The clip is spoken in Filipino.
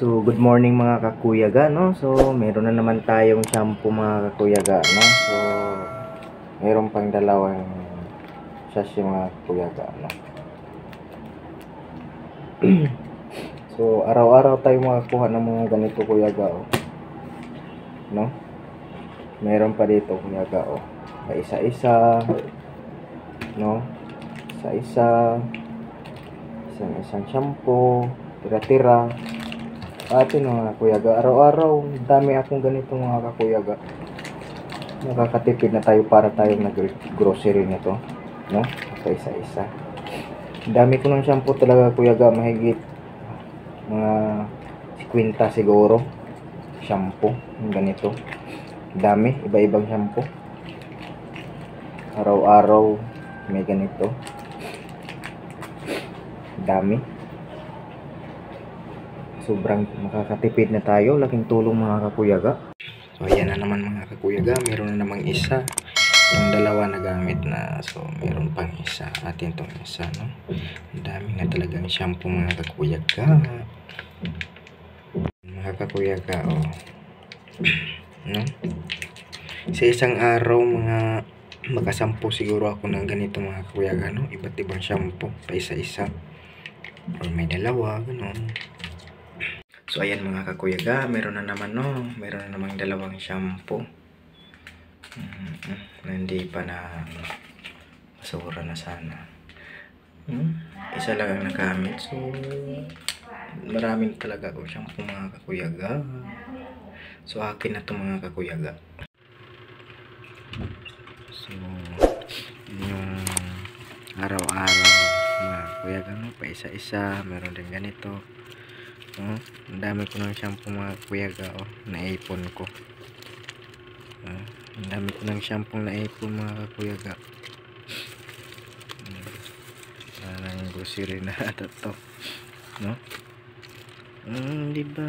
So, good morning mga kakuyaga, no? So, meron na naman tayong shampoo mga kakuyaga, no? So, meron pang dalawang sachet mga kakuyaga, no? So, araw-araw tayo makakuha ng mga ganito kuyaga, oh. No? Meron pa dito kuyaga, oh. Isa-isa, no? Isa-isa, isang shampoo, tira-tira. Atin mga kuyaga, araw-araw dami akong ganito mga kakuyaga. Nakakatipid na tayo para tayong nag-grocery nito, no? Isa-isa. Dami ko ng shampoo talaga kuyaga, mahigit mga 50 siguro shampoo yung ganito. Dami, iba-ibang shampoo. Araw-araw may ganito. Dami. Sobrang makakatipid na tayo. Laking tulong mga kakuyaga. So ayan na naman mga kakuyaga. Meron na namang isa. Yung dalawa na gamit na. So meron pang isa. Atin tong isa, no? Ang dami na talagang shampoo mga kakuyaga. Mga kakuyaga, oh. No? Sa isang araw mga makasampo siguro ako ng ganito mga kakuyaga, no? Iba't ibang shampoo pa isa-isa. Or may dalawa, gano'n. So ayan mga kakuyaga, meron na naman, no? Meron na namang dalawang shampoo. Hindi pa na basura na sana. Isa lang ang nagamit. So maraming talaga ako shampoo mga kakuyaga. So akin na to mga kakuyaga. So yung araw-araw mga kakuyaga, no? Pa isa-isa, meron din ganito. Ang dami ko ng shampoo mga kuyaga, oh, naipon ko. Ang dami ko ng shampoo naipon mga kuyaga. Parang grocery na ata to, no? Diba?